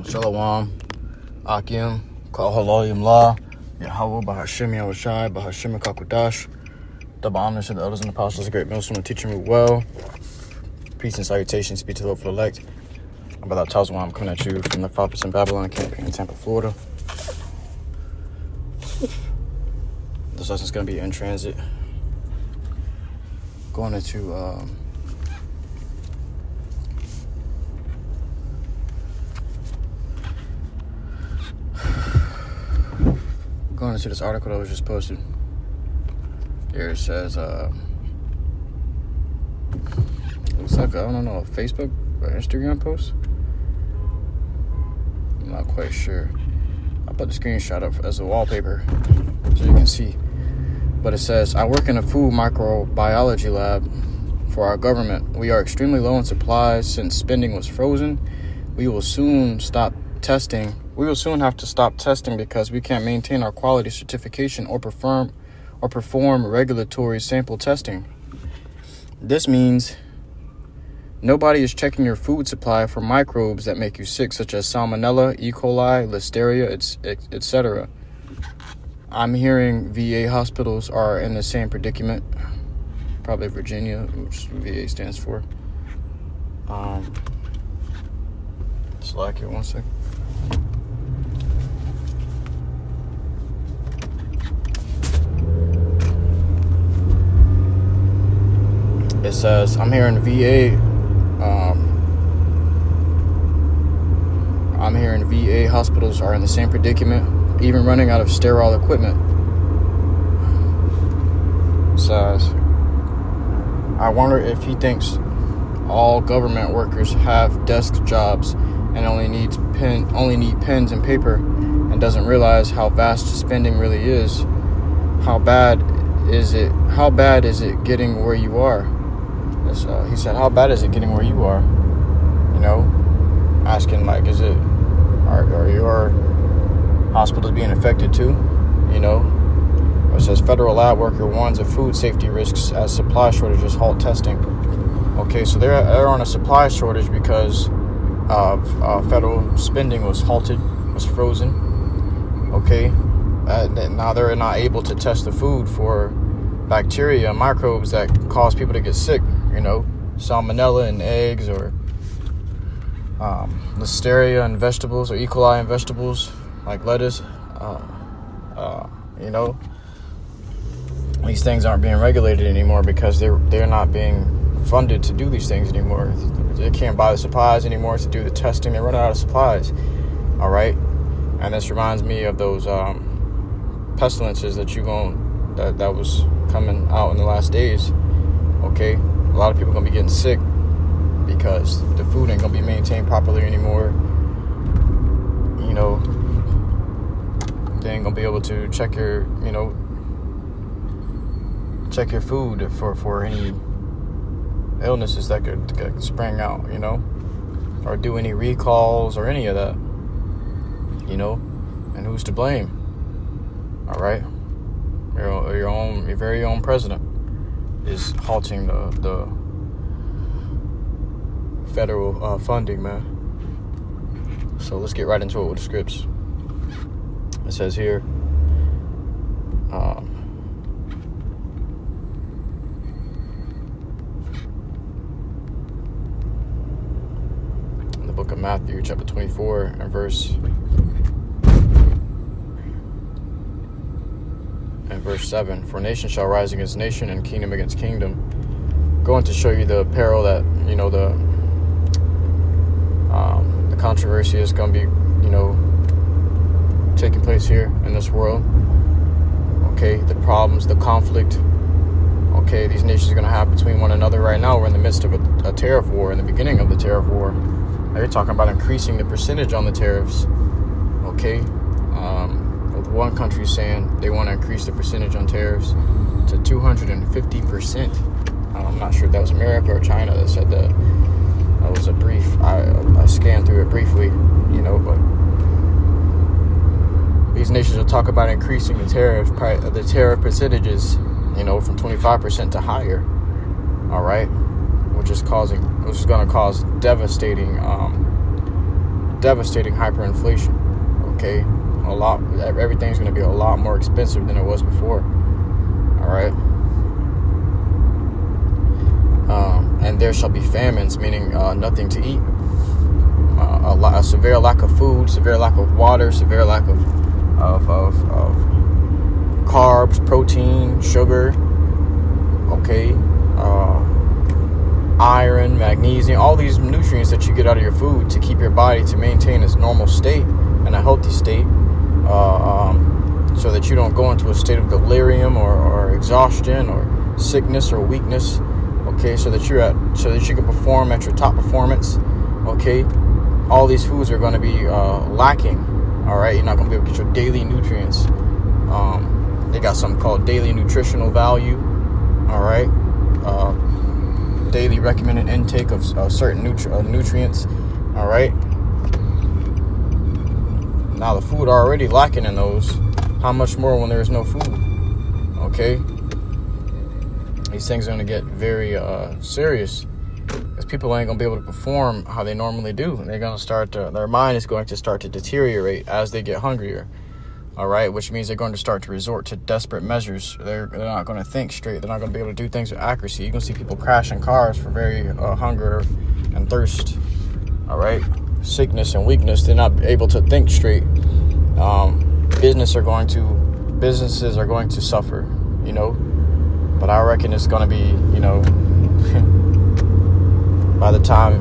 Shalom, Akim, Kal Halalim La, YAHAWAH, BAHASHAM, BAHASHAM, Kakudash. Double honors to the elders and apostles, the great millstone, and teaching me well. Peace and salutations be to the Lord for the elect. I'm about to tell you why I'm coming at you from the 5% Babylon campaign in Tampa, Florida. This lesson's going to be in transit. Going into this article that was just posted. Here it says, looks like, I don't know, a Facebook or Instagram post? I'm not quite sure. I put the screenshot up as a wallpaper so you can see. But it says, I work in a food microbiology lab for our government. We are extremely low in supplies since spending was frozen. We will soon have to stop testing because we can't maintain our quality certification or perform regulatory sample testing. This means nobody is checking your food supply for microbes that make you sick, such as salmonella, E. coli, listeria, etc. I'm hearing VA hospitals are in the same predicament. Probably Virginia, which VA stands for. Slack here 1 second. It says, I'm hearing VA hospitals are in the same predicament, even running out of sterile equipment. It says, I wonder if he thinks all government workers have desk jobs and only need pens and paper, and doesn't realize how vast spending really is. How bad is it getting where you are? He said, how bad is it getting where you are? You know, asking like, are your hospitals being affected too? You know, it says federal lab worker warns of food safety risks as supply shortages halt testing. Okay, so they're on a supply shortage because of federal spending was halted, was frozen. Okay, now they're not able to test the food for bacteria and microbes that cause people to get sick. You know, salmonella in eggs, or listeria in vegetables, or E. coli in vegetables like lettuce. You know, these things aren't being regulated anymore because they're not being funded to do these things anymore. They can't buy the supplies anymore to do the testing. They run out of supplies. All right, and this reminds me of those pestilences that that was coming out in the last days. Okay. A lot of people are going to be getting sick because the food ain't going to be maintained properly anymore. You know, they ain't going to be able to check your food for any illnesses that could spring out, you know, or do any recalls or any of that, you know, and who's to blame? All right. Your very own president is halting the federal funding, man. So let's get right into it with the scripts. It says here, in the book of Matthew, chapter 24, and verse 7, for nation shall rise against nation and kingdom against kingdom. Going to show you the peril that, you know, the controversy is going to be, you know, taking place here in this world. Okay, the problems, the conflict, okay, these nations are going to have between one another. Right now we're in the midst of a tariff war, in the beginning of the tariff war. They're talking about increasing the percentage on the tariffs. Okay, one country saying they want to increase the percentage on tariffs to 250%. I'm not sure if that was America or China that said that. That was a brief, I scanned through it briefly, you know, but these nations will talk about increasing the tariff percentages, you know, from 25% to higher. All right, which is going to cause devastating devastating hyperinflation. Okay, everything's going to be a lot more expensive than it was before. All right. And there shall be famines, meaning nothing to eat, a severe lack of food, severe lack of water, severe lack of carbs, protein, sugar, okay, iron, magnesium, all these nutrients that you get out of your food to keep your body to maintain its normal state and a healthy state, so that you don't go into a state of delirium or exhaustion or sickness or weakness. Okay, so that you can perform at your top performance. Okay, all these foods are going to be lacking. All right, you're not going to be able to get your daily nutrients. They got something called daily nutritional value. All right, daily recommended intake of certain nutrients. All right. Now the food are already lacking in those. How much more when there is no food? Okay. These things are going to get very serious, because people ain't going to be able to perform how they normally do. They're going to their mind is going to start to deteriorate as they get hungrier. All right, which means they're going to start to resort to desperate measures. They're not going to think straight. They're not going to be able to do things with accuracy. You're going to see people crashing cars for very hunger and thirst. All right, sickness and weakness. They're not able to think straight. Businesses are going to suffer. You know. But I reckon it's going to be, by the time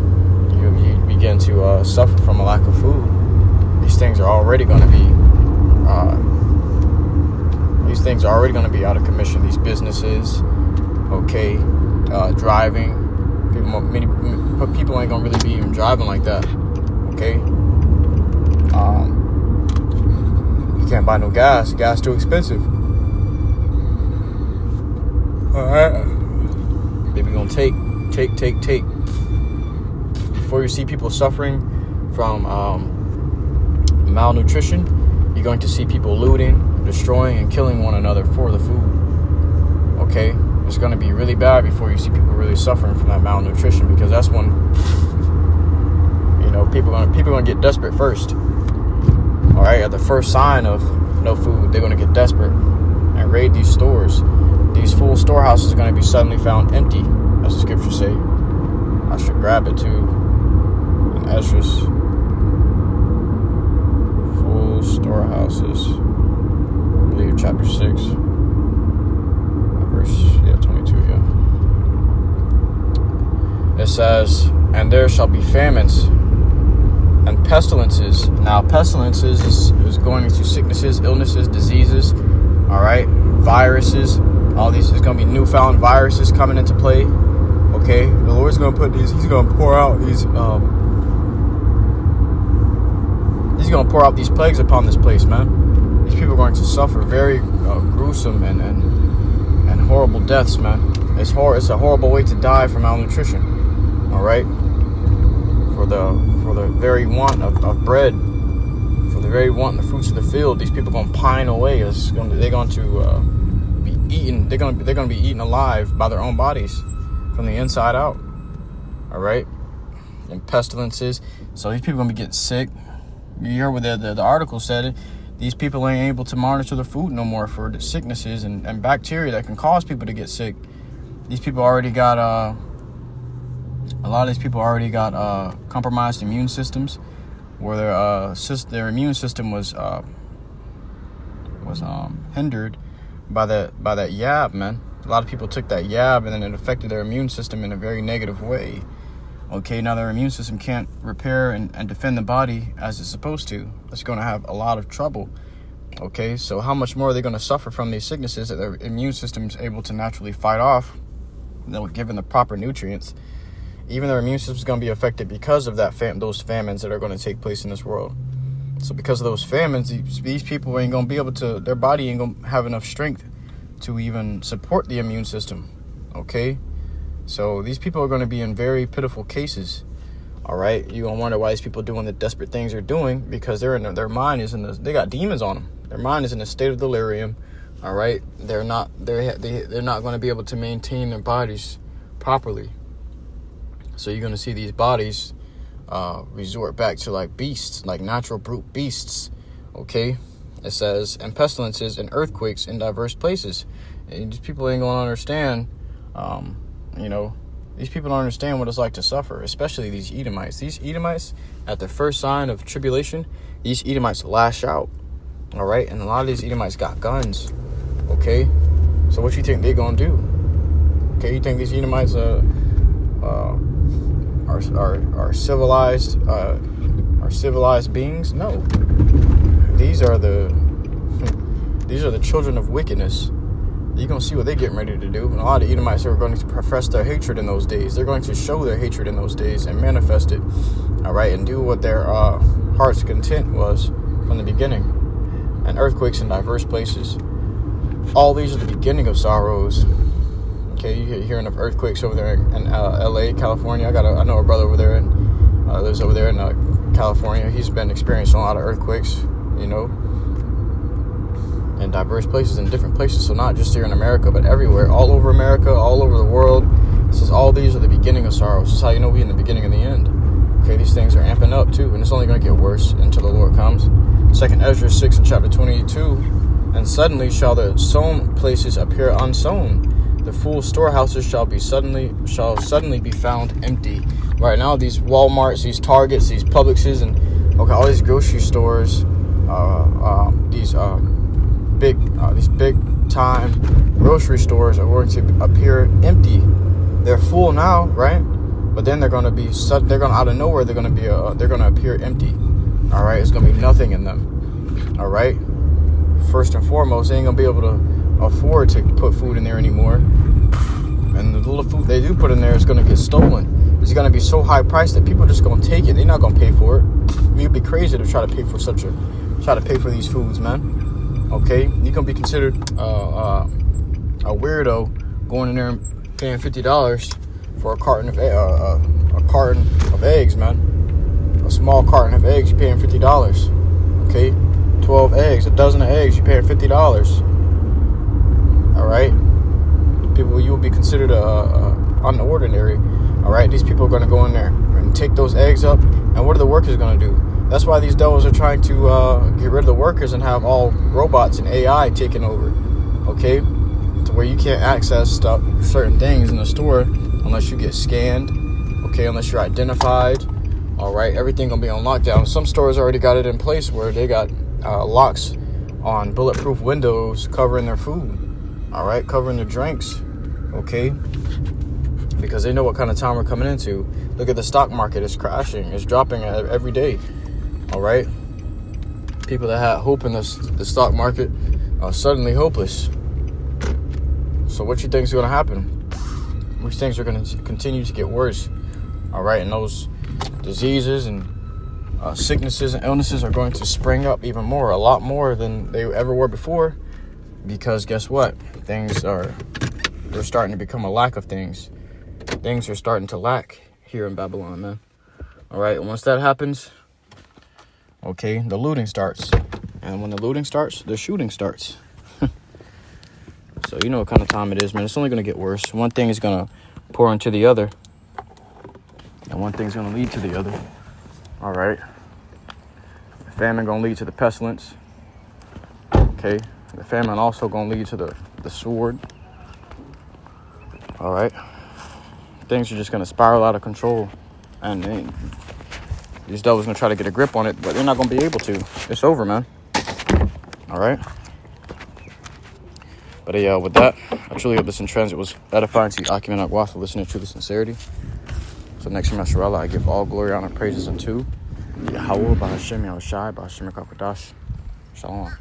you begin to suffer from a lack of food, these things are already going to be, out of commission. These businesses, okay, driving, people ain't going to really be even driving like that, okay? You can't buy no gas. Gas too expensive. Alright. Baby gonna take. Before you see people suffering from malnutrition, you're going to see people looting, destroying, and killing one another for the food. Okay? It's gonna be really bad before you see people really suffering from that malnutrition, because that's when people are gonna get desperate first. Alright, at the first sign of no food, they're gonna get desperate and raid these stores. These full storehouses are going to be suddenly found empty, as the scriptures say. I should grab it too. In Esdras. Full storehouses. I believe chapter 6. Verse 22, yeah. It says, and there shall be famines and pestilences. Now, pestilences is going into sicknesses, illnesses, diseases, all right, viruses. All these is going to be newfound viruses coming into play. Okay, the Lord's going to put these. He's going to pour out these. He's going to pour out these plagues upon this place, man. These people are going to suffer very gruesome and horrible deaths, man. It's a horrible way to die from malnutrition. All right, for the very want of bread, for the very want of the fruits of the field, these people are going to pine away. They're going to they're gonna be eaten alive by their own bodies from the inside out. All right, and pestilences. So these people are gonna be getting sick. You heard what the article said. It. These people ain't able to monitor the food no more for the sicknesses and bacteria that can cause people to get sick. These people already got a lot of these people already got compromised immune systems, where their immune system was hindered by that yab, man. A lot of people took that yab and then it affected their immune system in a very negative way. Okay, now their immune system can't repair and defend the body as it's supposed to. It's going to have a lot of trouble. Okay, so how much more are they going to suffer from these sicknesses that their immune system is able to naturally fight off, given the proper nutrients? Even their immune system is going to be affected because of those famines that are going to take place in this world. So because of those famines, these people ain't going to be able to, their body ain't going to have enough strength to even support the immune system. Okay? So these people are going to be in very pitiful cases. All right? You're going to wonder why these people are doing the desperate things they're doing, because their mind is they got demons on them. Their mind is in a state of delirium. All right? They're not going to be able to maintain their bodies properly. So you're going to see these bodies resort back to like beasts, like natural brute beasts. Okay, it says, and pestilences and earthquakes in diverse places. And these people ain't gonna understand. These people don't understand what it's like to suffer, especially these Edomites. These Edomites, at the first sign of tribulation, these Edomites lash out. All right, and a lot of these Edomites got guns. Okay, so what you think they gonna do? Okay, you think these Edomites are civilized beings? No, these are the children of wickedness. You're going to see what they're getting ready to do. And a lot of Edomites are going to profess their hatred in those days. They're going to show their hatred in those days and manifest it. All right, and do what their heart's content was from the beginning. And earthquakes in diverse places. All these are the beginning of sorrows. Okay, you're hearing of earthquakes over there in LA, California. I know a brother over there and lives over there in California. He's been experiencing a lot of earthquakes, in diverse places, in different places. So not just here in America, but everywhere, all over America, all over the world. All these are the beginning of sorrows. This is how you know we're in the beginning of the end. Okay, these things are amping up too, and it's only going to get worse until the Lord comes. 2nd Ezra 6 and chapter 22. And suddenly shall the sown places appear unsown. The full storehouses shall suddenly be found empty. Right now, these Walmarts, these Targets, these Publixes, and all these grocery stores, these big time grocery stores are going to appear empty. They're full now, right? But then they're going to out of nowhere they're going to appear empty. All right, it's going to be nothing in them. All right. First and foremost, they ain't going to be able to afford to put food in there anymore. And the little food they do put in there is going to get stolen. It's going to be so high priced that people are just going to take it. They're not going to pay for it. You'd be crazy to try to pay for these foods, man. Okay, you can be considered a weirdo going in there and paying $50 for a carton of eggs, man. A small carton of eggs, you're paying $50. Okay, 12 eggs, a dozen of eggs, you're paying $50. All right, people, you will be considered unordinary. All right, these people are going to go in there and take those eggs up, and what are the workers going to do? That's why these devils are trying to get rid of the workers and have all robots and AI taking over, okay? To where you can't access certain things in the store unless you get scanned, okay? Unless you're identified, all right? Everything gonna be on lockdown. Some stores already got it in place where they got locks on bulletproof windows covering their food, all right? Covering their drinks, okay? Because they know what kind of time we're coming into. Look at the stock market, it's crashing, it's dropping every day. All right, people that had hope in the stock market are suddenly hopeless. So what you think is going to happen? Which things are going to continue to get worse? All right, and those diseases and sicknesses and illnesses are going to spring up even more, a lot more than they ever were before. Because guess what? They're starting to become a lack of things. Things are starting to lack here in Babylon, man. All right, and once that happens, okay, the looting starts. And when the looting starts, the shooting starts. So you know what kind of time it is, man. It's only going to get worse. One thing is going to pour into the other. And one thing's going to lead to the other. All right. The famine going to lead to the pestilence. Okay. The famine also going to lead to the sword. All right. Things are just going to spiral out of control. And these devils going to try to get a grip on it, but they're not going to be able to. It's over, man. All right. But yeah, with that, I truly hope this in transit was edifying to you, Akiman Agwa, for listening to truth and sincerity. So next time, Mashallah, I give all glory, honor, praises unto YAHAWAH, BAHASHAM, YAHAWASHI, BAHASHAM, Shalom.